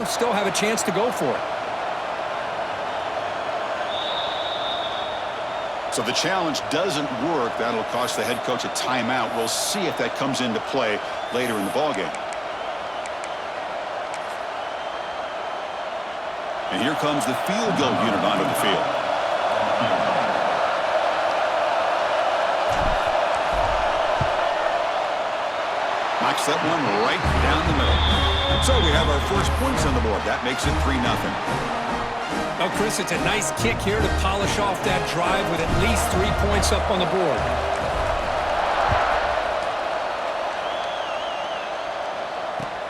still have a chance to go for it. So the challenge doesn't work. That'll cost the head coach a timeout. We'll see if that comes into play later in the ballgame. And here comes the field goal unit onto the field. Knocks that one right down the middle. So we have our first points on the board. That makes it 3-0. Now, Chris, it's a nice kick here to polish off that drive with at least 3 points up on the board.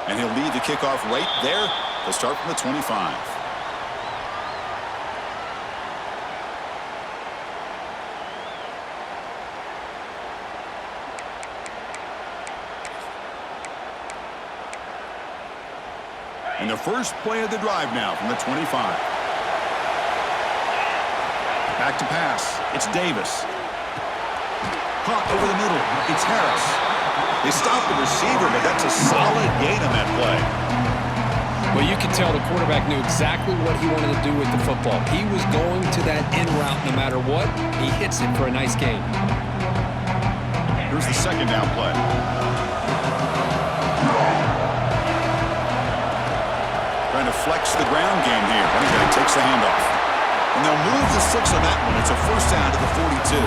And he'll lead the kickoff right there. They'll start from the 25. And the first play of the drive now from the 25. Back to pass. It's Davis. Caught over the middle. It's Harris. They stopped the receiver, but that's a solid gain on that play. Well, you can tell the quarterback knew exactly what he wanted to do with the football. He was going to that in route no matter what. He hits it for a nice gain. Here's the second down play. Trying to flex the ground game here. Running back takes the handoff. And they'll move the 6 on that one. It's a first down to the 42.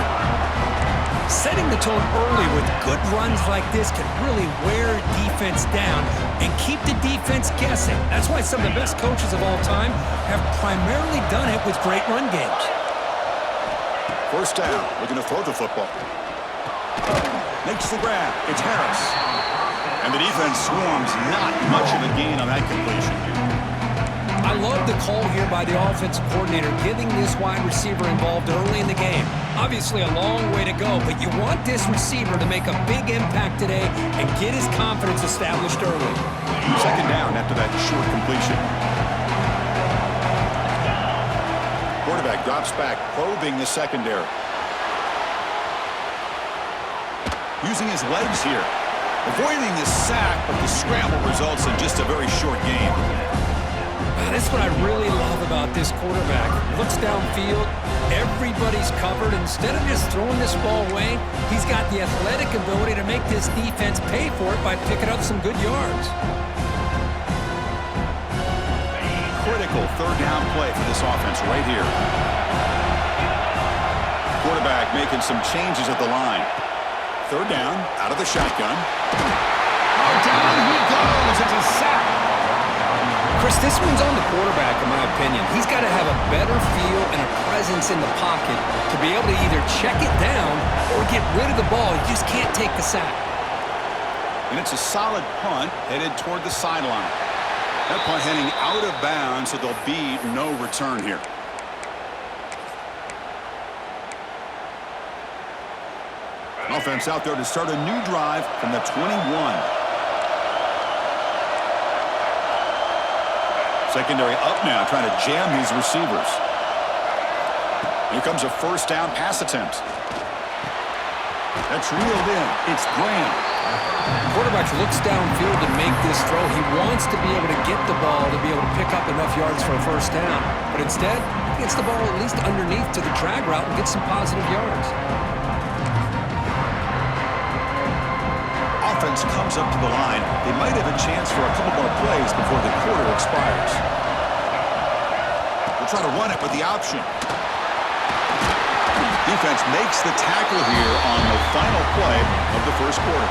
Setting the tone early with good runs like this can really wear defense down and keep the defense guessing. That's why some of the best coaches of all time have primarily done it with great run games. First down. Looking to throw the football. Makes the grab. It's Harris. And the defense swarms. Not much of a gain on that completion. I love the call here by the offensive coordinator, getting this wide receiver involved early in the game. Obviously a long way to go, but you want this receiver to make a big impact today and get his confidence established early. Second down after that short completion. Quarterback drops back, probing the secondary. Using his legs here. Avoiding the sack, but the scramble results in just a very short game. That's what I really love about this quarterback. Looks downfield, everybody's covered. Instead of just throwing this ball away, he's got the athletic ability to make this defense pay for it by picking up some good yards. Critical third down play for this offense right here. Quarterback making some changes at the line. Third down, out of the shotgun. Oh, down he goes. It's a sack. Chris, this one's on the quarterback, in my opinion. He's got to have a better feel and a presence in the pocket to be able to either check it down or get rid of the ball. You just can't take the sack. And it's a solid punt headed toward the sideline. That punt heading out of bounds, so there'll be no return here. Offense out there to start a new drive from the 21. Secondary up now, trying to jam these receivers. Here comes a first down pass attempt. That's reeled in. It's Graham. Quarterback looks downfield to make this throw. He wants to be able to get the ball to be able to pick up enough yards for a first down. But instead, he gets the ball at least underneath to the drag route and gets some positive yards. Offense comes up to the line. They might have a chance for a couple more plays before the quarter expires. They'll try to run it with the option. Defense makes the tackle here on the final play of the first quarter.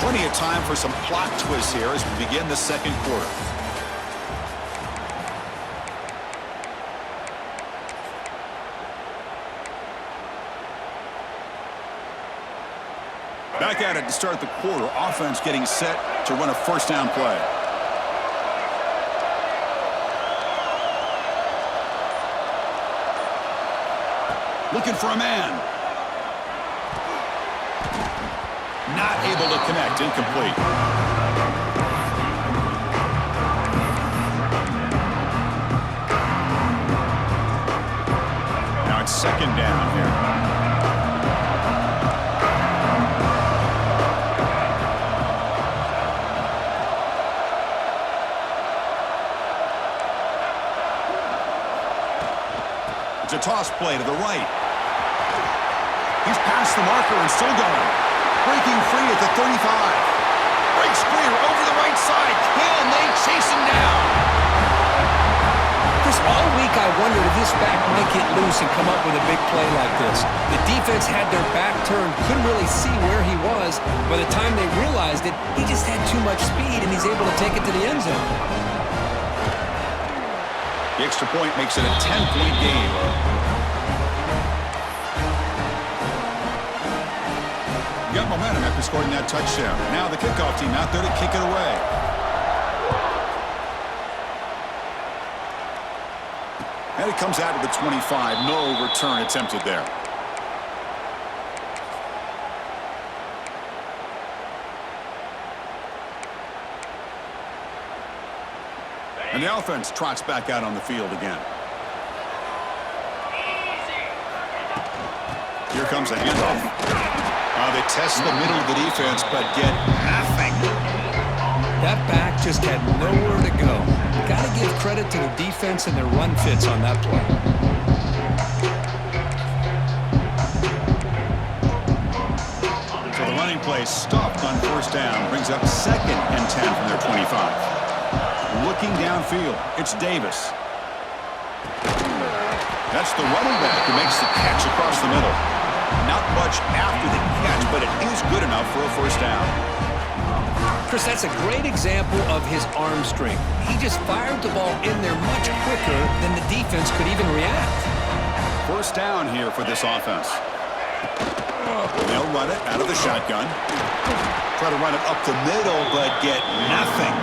Plenty of time for some plot twists here as we begin the second quarter. Back at it to start the quarter. Offense getting set to run a first down play. Looking for a man. Not able to connect. Incomplete. Now it's second down here. It's a toss play to the right. He's past the marker and still going. Breaking free at the 35. Breaks clear over the right side. Can they chase him down? Chris, all week I wondered if this back might get loose and come up with a big play like this. The defense had their back turned, couldn't really see where he was. By the time they realized it, he just had too much speed, and he's able to take it to the end zone. The extra point makes it a 10-point game. Got momentum after scoring that touchdown. Now the kickoff team out there to kick it away. And it comes out to the 25. No return attempted there. And the offense trots back out on the field again. Here comes a handoff. They test the middle of the defense, but get nothing. That back just had nowhere to go. Got to give credit to the defense and their run fits on that play. So the running play stopped on first down. Brings up 2nd and 10 from their 25. Looking downfield, it's Davis. That's the running back who makes the catch across the middle. Not much after the catch, but it is good enough for a first down. Chris, that's a great example of his arm strength. He just fired the ball in there much quicker than the defense could even react. First down here for this offense. They'll run it out of the shotgun. Try to run it up the middle, but get nothing.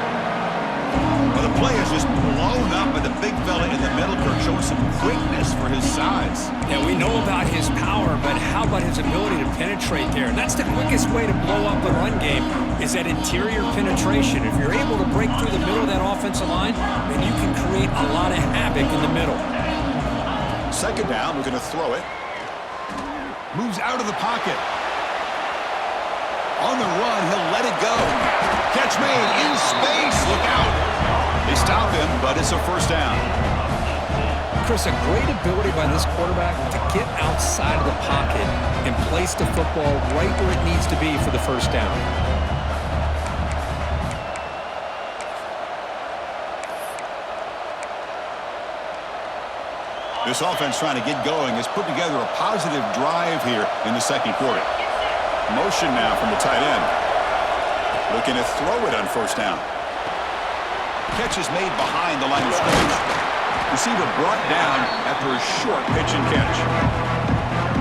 Well, the play is just blown up by the big fella in the middle, Kirk, showing some quickness for his size. Yeah, we know about his power, but how about his ability to penetrate there? And that's the quickest way to blow up a run game, is that interior penetration. If you're able to break through the middle of that offensive line, then you can create a lot of havoc in the middle. Second down, we're going to throw it. Moves out of the pocket. On the run, he'll let it go. Catch made in space. Look out. They stop him, but it's a first down. Chris, a great ability by this quarterback to get outside of the pocket and place the football right where it needs to be for the first down. This offense trying to get going has put together a positive drive here in the second quarter. Motion now from the tight end. Looking to throw it on first down. Catch is made behind the line of scrimmage. Receiver brought down after a short pitch and catch.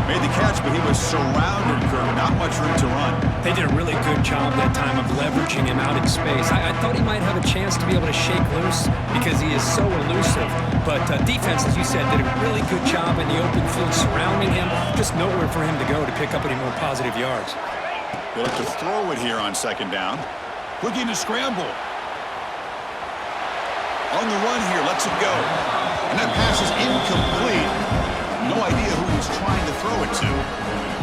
Made the catch, but he was surrounded, Kirk. Not much room to run. They did a really good job that time of leveraging him out in space. I thought he might have a chance to be able to shake loose because he is so elusive. But defense, as you said, did a really good job in the open field surrounding him. Just nowhere for him to go to pick up any more positive yards. They'll have to throw it here on second down. Looking to scramble. On the run here, lets it go. And that pass is incomplete. No idea who he's trying to throw it to.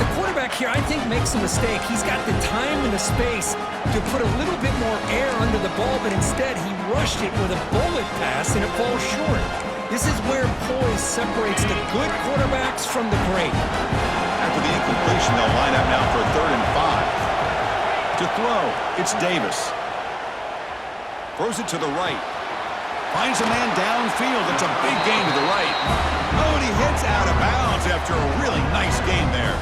The quarterback here, I think, makes a mistake. He's got the time and the space to put a little bit more air under the ball, but instead he rushed it with a bullet pass, and it falls short. This is where poise separates the good quarterbacks from the great. After the incompletion, they'll line up now for a 3rd and 5. To throw, it's Davis. Throws it to the right. Finds a man downfield. It's a big gain to the right. Oh, and he hits out of bounds after a really nice game there.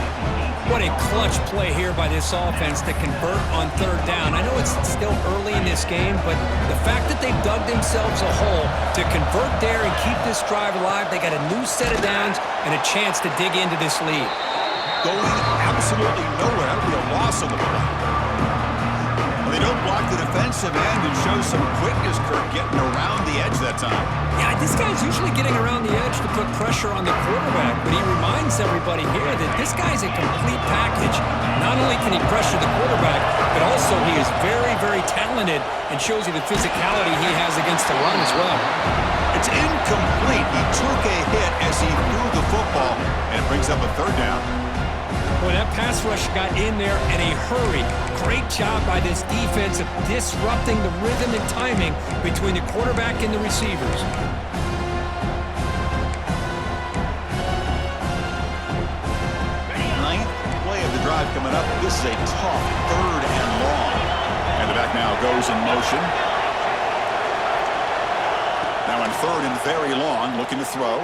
What a clutch play here by this offense to convert on 3rd down. I know it's still early in this game, but the fact that they've dug themselves a hole to convert there and keep this drive alive, they got a new set of downs and a chance to dig into this lead. Going absolutely nowhere. That would be a loss on the play. They don't block the defensive end and show some quickness, Kirk, getting around the edge that time. Yeah, this guy's usually getting around the edge to put pressure on the quarterback, but he reminds everybody here that this guy's a complete package. Not only can he pressure the quarterback, but also he is very, very talented and shows you the physicality he has against the run as well. It's incomplete. He took a hit as he threw the football, and it brings up a 3rd down. Boy, that pass rush got in there in a hurry. Great job by this defense of disrupting the rhythm and timing between the quarterback and the receivers. drive coming up. This is a tough 3rd and long. And the back now goes in motion. Now on 3rd and very long, looking to throw.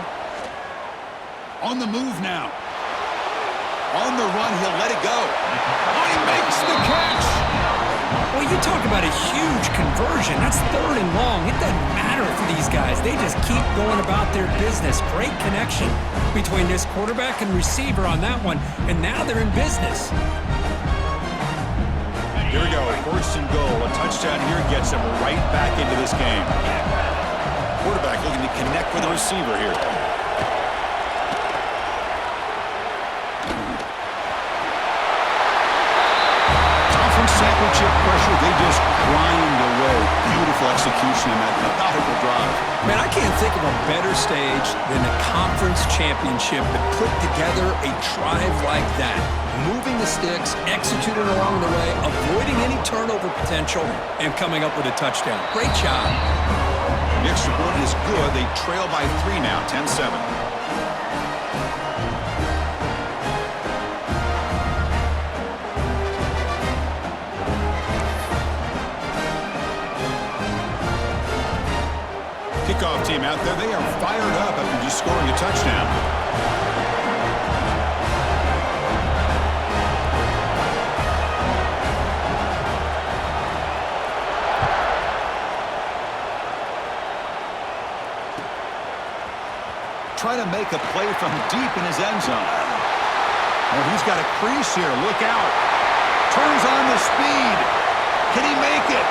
On the move now. On the run, he'll let it go. Oh, he makes the catch. Well, you talk about a huge conversion. That's 3rd and long. It doesn't matter for these guys. They just keep going about their business. Great connection between this quarterback and receiver on that one, and now they're in business. Here we go, 1st and goal. A touchdown here gets him right back into this game. Quarterback looking to connect with the receiver here. Championship pressure, they just grind away. Beautiful execution in that methodical drive. Man, I can't think of a better stage than the conference championship to put together a drive like that. Moving the sticks, executing along the way, avoiding any turnover potential, and coming up with a touchdown. Great job. The extra point is good. They trail by 3 now, 10-7. Kickoff team out there. They are fired up after just scoring a touchdown. Trying to make a play from deep in his end zone. Oh, he's got a crease here. Look out. Turns on the speed. Can he make it?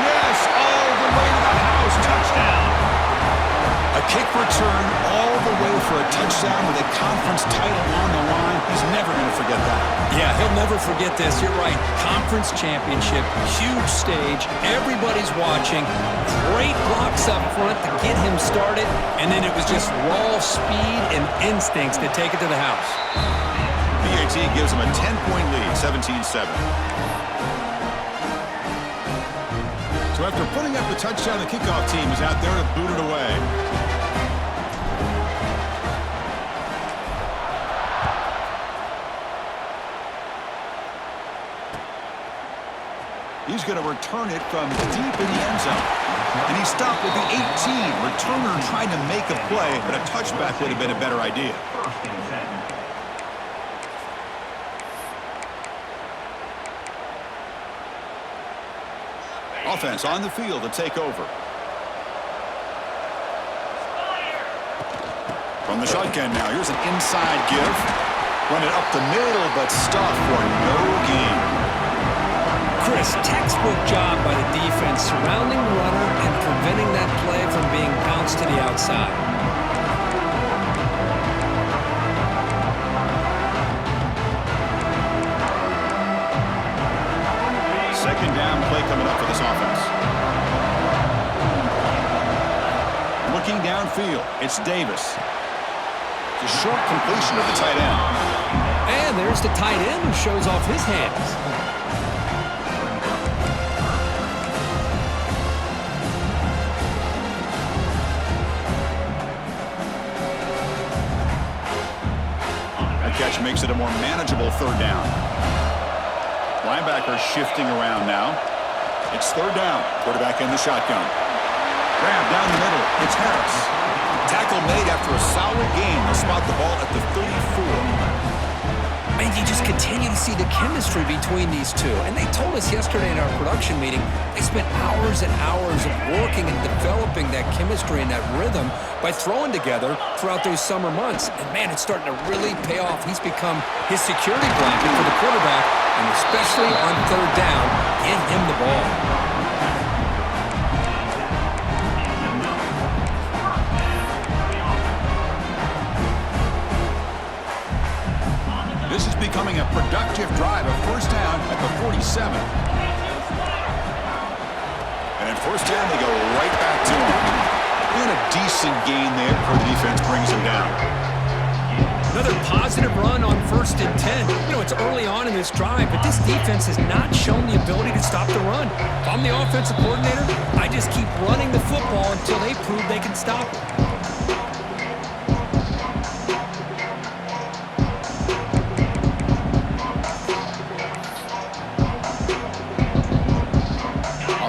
Yes, all the way to the house. Touchdown. A kick return all the way for a touchdown with a conference title on the line. He's never going to forget that. Yeah, he'll never forget this. You're right. Conference championship, huge stage. Everybody's watching. Great blocks up front to get him started. And then it was just raw speed and instincts to take it to the house. PAT gives him a 10-point lead, 17-7. So after putting up the touchdown, the kickoff team is out there to boot it away. He's going to return it from deep in the end zone. And he stopped at the 18. Returner trying to make a play, but a touchback would have been a better idea. Offense on the field to take over. From the shotgun now, here's an inside give. Run it up the middle, but stuffed for no gain. Chris, textbook job by the defense surrounding the runner and preventing that play from being bounced to the outside. Second down play coming up for this offense. Looking downfield, it's Davis. It's a short completion of the tight end. And there's the tight end who shows off his hands. That catch makes it a more manageable third down. Linebacker shifting around now. It's third down. Quarterback in the shotgun. Grab down the middle. It's Harris. Tackle made after a solid gain. They'll spot the ball at the 34. And you just continue to see the chemistry between these two. And they told us yesterday in our production meeting, they spent hours and hours of working and developing that chemistry and that rhythm by throwing together throughout those summer months. And man, it's starting to really pay off. He's become his security blanket for the quarterback, and especially on third down, give him the ball. This is becoming a productive drive, a first down at the 47. And at first down, they go right back to him. And a decent gain there before the defense brings him down. Another positive run on 1st and 10. You know, it's early on in this drive, but this defense has not shown the ability to stop the run. If I'm the offensive coordinator, I just keep running the football until they prove they can stop it.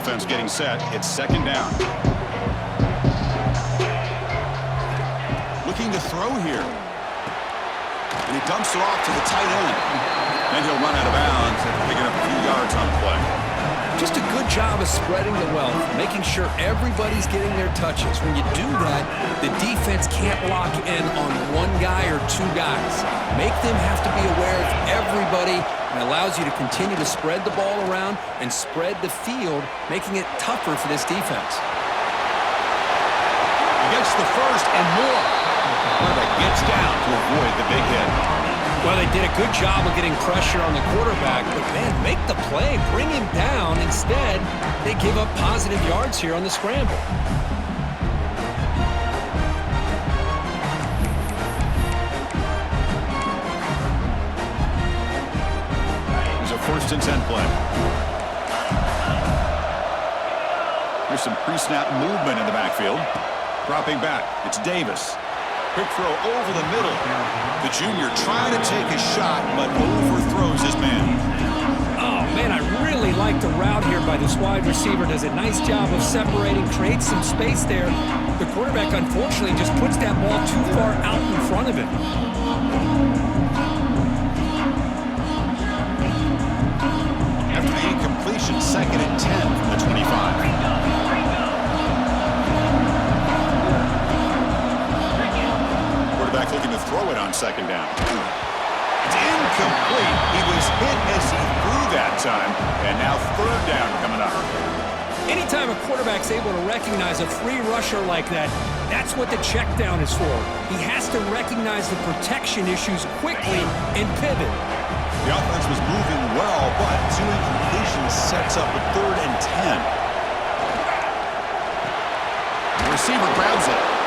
offense getting set. It's second down. Looking to throw here. And he dumps it off to the tight end. Then he'll run out of bounds after picking up a few yards on the play. Just a good job of spreading the wealth, making sure everybody's getting their touches. When you do that, the defense can't lock in on one guy or two guys. Make them have to be aware of everybody, and allows you to continue to spread the ball around and spread the field, making it tougher for this defense. He gets the first and more. Quarterback gets down to avoid the big hit. Well, they did a good job of getting pressure on the quarterback, but, man, make the play, bring him down. Instead, they give up positive yards here on the scramble. It's a 1st and 10 play. Here's some pre-snap movement in the backfield. Dropping back, it's Davis. Quick throw over the middle. The junior trying to take a shot, but overthrows his man. Oh, man, I really like the route here by this wide receiver. Does a nice job of separating, creates some space there. The quarterback, unfortunately, just puts that ball too far out in front of him. After the incompletion, 2nd and 10 from the 25. Looking to throw it on 2nd down. It's incomplete. He was hit as he threw that time, and now 3rd down coming up. Anytime a quarterback's able to recognize a free rusher like that, that's what the check down is for. He has to recognize the protection issues quickly and pivot. The offense was moving well, but 2 incompletions sets up a 3rd and 10. The receiver grabs it.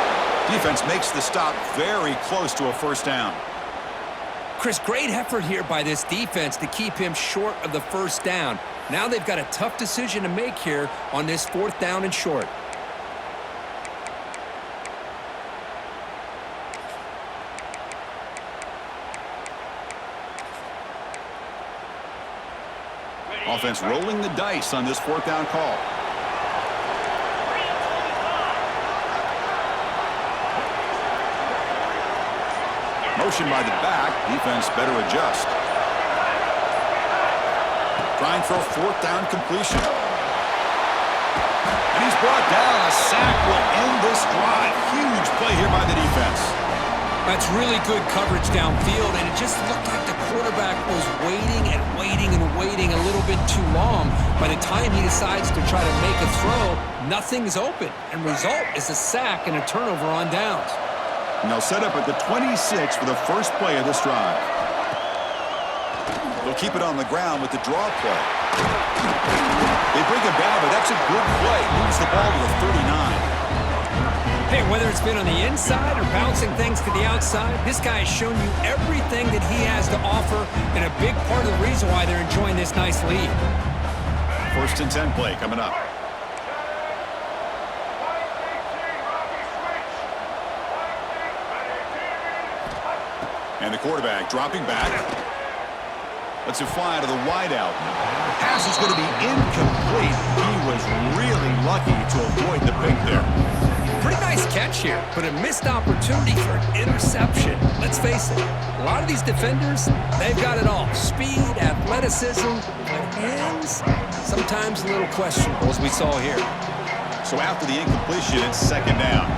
Defense makes the stop very close to a 1st down. Chris, great effort here by this defense to keep him short of the 1st down. Now they've got a tough decision to make here on this 4th down and short. Offense rolling the dice on this 4th down call. Motion by the back. Defense better adjust. Trying for a 4th down completion. And he's brought down. A sack will end this drive. Huge play here by the defense. That's really good coverage downfield, and it just looked like the quarterback was waiting and waiting and waiting a little bit too long. By the time he decides to try to make a throw, nothing's open. And result is a sack and a turnover on downs. And they'll set up at the 26 for the first play of this drive. They'll keep it on the ground with the draw play. They bring him down, but that's a good play. Moves the ball to the 39. Hey, whether it's been on the inside or bouncing things to the outside, this guy has shown you everything that he has to offer, and a big part of the reason why they're enjoying this nice lead. 1st and 10 play coming up. And the quarterback dropping back. Lets it fly to the wideout. The pass is going to be incomplete. He was really lucky to avoid the pick there. Pretty nice catch here, but a missed opportunity for an interception. Let's face it, a lot of these defenders, they've got it all. Speed, athleticism, but hands, sometimes a little questionable, as we saw here. So after the incompletion, it's 2nd down.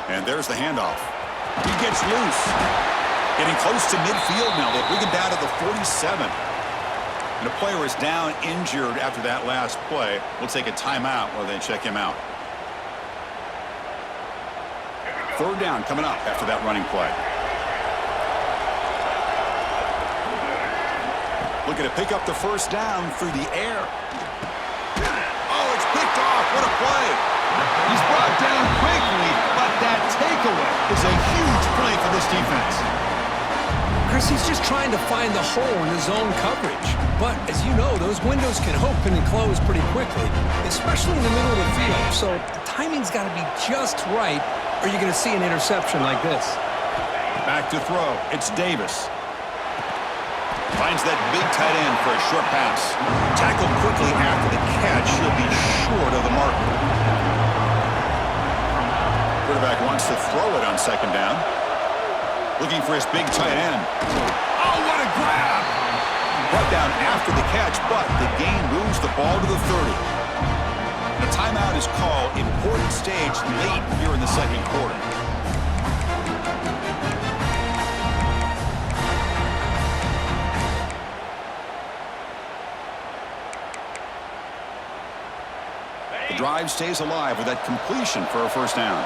And there's the handoff. He gets loose. Getting close to midfield now. They'll bring him down to the 47. And a player is down injured after that last play. We'll take a timeout while they check him out. 3rd down coming up after that running play. Looking to pick up the 1st down through the air. Oh, it's picked off. What a play. He's brought down quickly, but that takeaway is a huge play for this defense. Chris, he's just trying to find the hole in his zone coverage. But, as you know, those windows can open and close pretty quickly, especially in the middle of the field. So the timing's got to be just right, or you're going to see an interception like this. Back to throw. It's Davis. Finds that big tight end for a short pass. Tackled quickly after the catch. He'll be short of the marker. Quarterback wants to throw it on second down. Looking for his big tight end. Oh, what a grab! Brought down after the catch, but the gain moves the ball to the 30. A timeout is called. Important stage late here in the second quarter. The drive stays alive with that completion for a first down.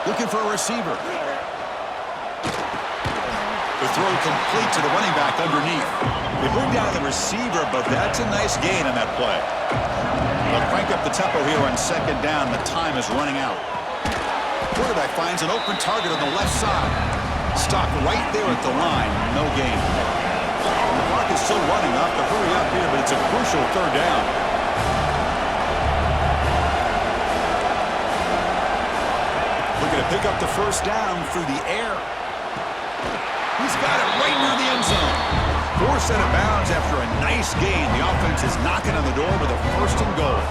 Looking for a receiver. The throw complete to the running back underneath. They bring down the receiver, but that's a nice gain on that play. They'll crank up the tempo here on second down. The time is running out. Quarterback finds an open target on the left side. Stopped right there at the line. No gain. The clock is still running. Off to hurry up here, but it's a crucial third down. Looking to pick up the first down through the air. He's got it right near the end zone. Forced out of bounds after a nice gain. The offense is knocking on the door with a first and goal.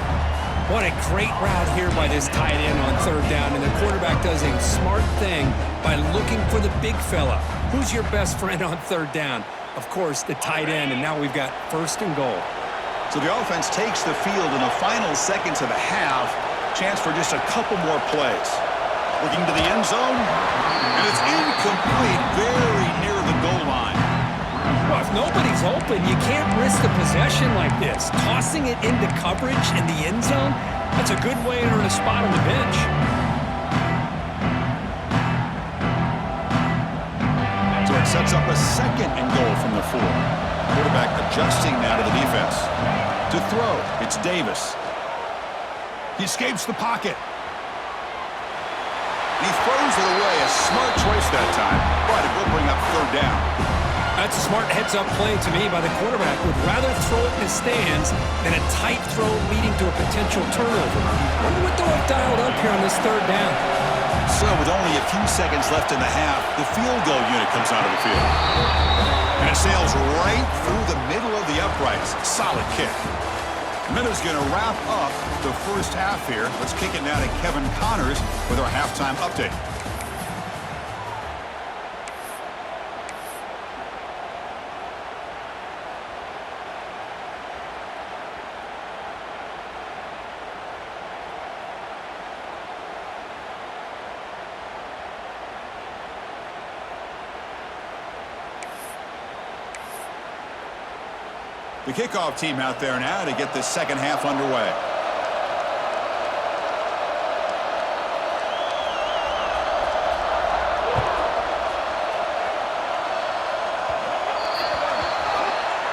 What a great route here by this tight end on third down, and the quarterback does a smart thing by looking for the big fella. Who's your best friend on third down? Of course, the tight end, and now we've got first and goal. So the offense takes the field in the final seconds of the half. Chance for just a couple more plays. Looking to the end zone, and it's incomplete, very near the goal line. Well, if nobody's open, you can't risk the possession like this. Tossing it into coverage in the end zone, that's a good way to earn a spot on the bench. So it sets up a second and goal from the 4. Quarterback adjusting now to the defense. To throw, it's Davis. He escapes the pocket. He throws it away. A smart choice that time, but it will bring up third down. That's a smart heads-up play to me by the quarterback. Would rather throw it in his stands than a tight throw leading to a potential turnover. Wonder what they'll have dialed up here on this third down. So with only a few seconds left in the half, the field goal unit comes onto the field. And it sails right through the middle of the uprights. Solid kick. Miller's going to wrap up the first half here. Let's kick it now to Kevin Connors with our halftime update. The kickoff team out there now to get this second half underway.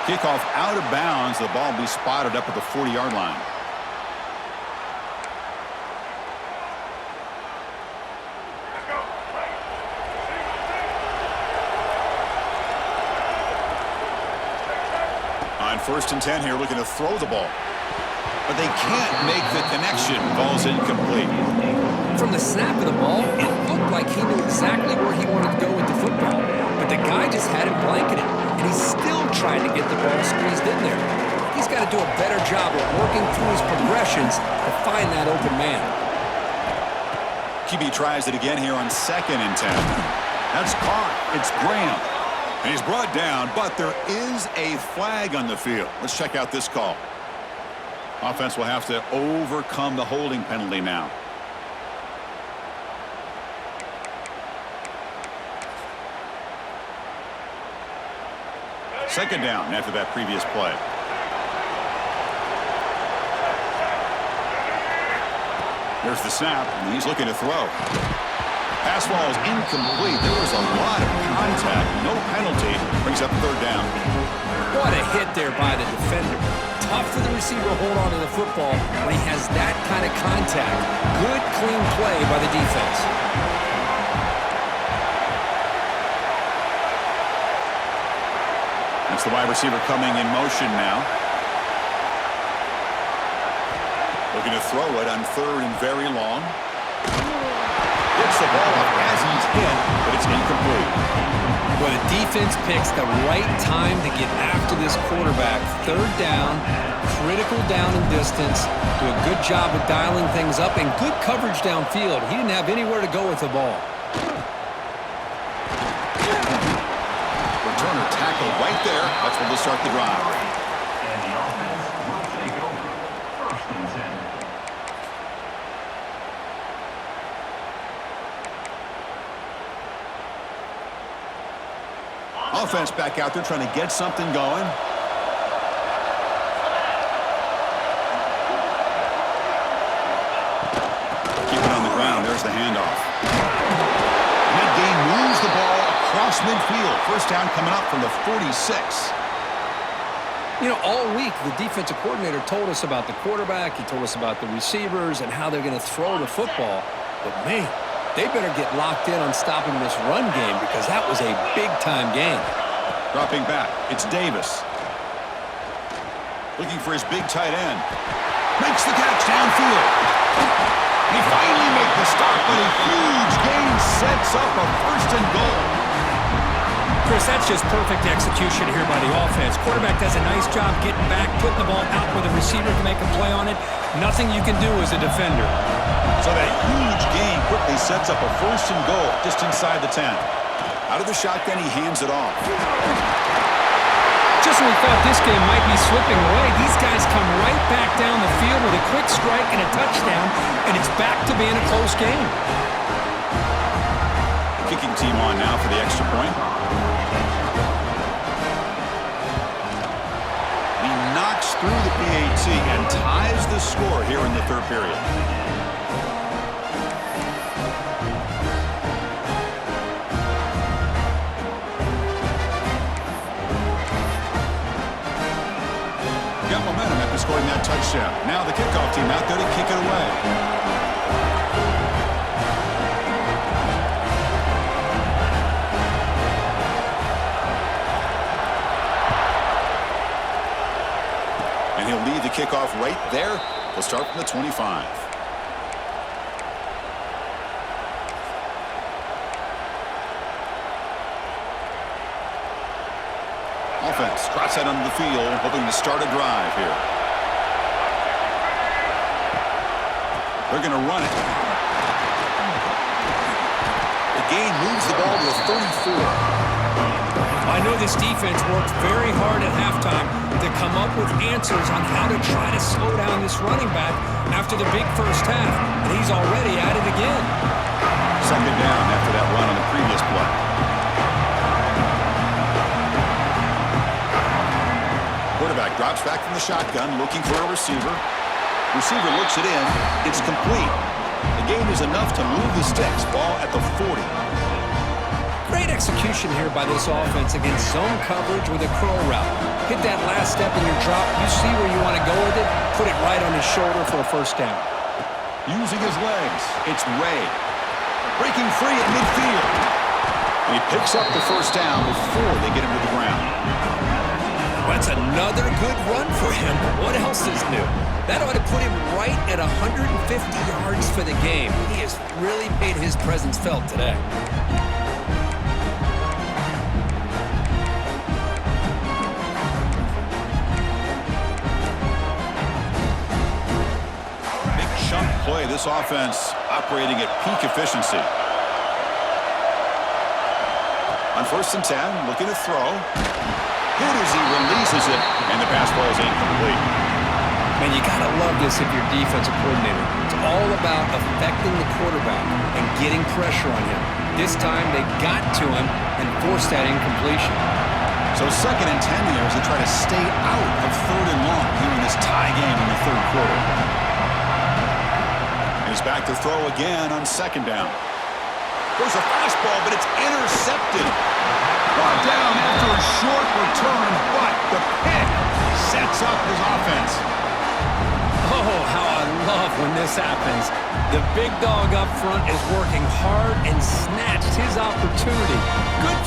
Kickoff out of bounds. The ball will be spotted up at the 40-yard line. First and 10 here, looking to throw the ball. But they can't make the connection. Ball's incomplete. From the snap of the ball, it looked like he knew exactly where he wanted to go with the football. But the guy just had him blanketed, and he's still trying to get the ball squeezed in there. He's got to do a better job of working through his progressions to find that open man. QB tries it again here on second and 10. That's caught. It's Graham. And he's brought down, but there is a flag on the field. Let's check out this call. Offense will have to overcome the holding penalty now. Second down after that previous play. There's the snap, and he's looking to throw. Pass ball is incomplete. There was a lot of contact. No penalty. Brings up third down. What a hit there by the defender. Tough for the receiver to hold on to the football when he has that kind of contact. Good, clean play by the defense. That's the wide receiver coming in motion now. Looking to throw it on third and very long. Gets the ball off as he's hit, but it's incomplete. Well, the defense picks the right time to get after this quarterback. Third down, critical down and distance. Do a good job of dialing things up and good coverage downfield. He didn't have anywhere to go with the ball. Returner tackle right there. That's where they'll start the drive. And the offense will take it over. 1st and 10. Offense back out there trying to get something going. Keep it on the ground. There's the handoff. That game moves the ball across midfield. First down coming up from the 46. You know, all week the defensive coordinator told us about the quarterback. He told us about the receivers and how they're going to throw the football. But, man, they better get locked in on stopping this run game because that was a big-time game. Dropping back, it's Davis. Looking for his big tight end. Makes the catch downfield. He finally makes the stop, but a huge gain sets up a 1st and goal. Chris, that's just perfect execution here by the offense. Quarterback does a nice job getting back, putting the ball out where the receiver can make a play on it. Nothing you can do as a defender. So that huge gain quickly sets up a 1st and goal just inside the 10. Out of the shotgun, he hands it off. Just when we thought this game might be slipping away, these guys come right back down the field with a quick strike and a touchdown, and it's back to being a close game. Kicking team on now for the extra point. He knocks through the PAT and ties the score here in the 3rd period. Got momentum after scoring that touchdown. Now the kickoff team out there to kick it away. And he'll lead the kickoff right there. We'll start from the 25. Offense trots that under the field, hoping to start a drive here. They're going to run it. The game moves the ball to the 34. I know this defense worked very hard at halftime to come up with answers on how to try to slow down this running back after the big first half, and he's already at it again. 2nd down after that run on the previous play. Quarterback drops back from the shotgun, looking for a receiver. Receiver looks it in. It's complete. The gain is enough to move the sticks. Ball at the 40. Great execution here by this offense against zone coverage with a curl route. Hit that last step in your drop. You see where you want to go with it. Put it right on his shoulder for a 1st down. Using his legs, it's Ray. Breaking free at midfield. And he picks up the 1st down before they get him to the ground. That's another good run for him. What else is new? That ought to put him right at 150 yards for the game. He has really made his presence felt today. Big chunk play. This offense operating at peak efficiency. On 1st and 10, looking to throw. Hit as he releases it, and the pass ball is incomplete. Man, you got to love this if you're defensive coordinator. It's all about affecting the quarterback and getting pressure on him. This time, they got to him and forced that incompletion. So 2nd and 10 here as they try to stay out of 3rd and long here in this tie game in the 3rd quarter. He's back to throw again on 2nd down. There's a fastball, but it's intercepted. Brought down after a short return, but the pick sets up his offense. Oh, how I love when this happens. The big dog up front is working hard and snatched his opportunity. Good for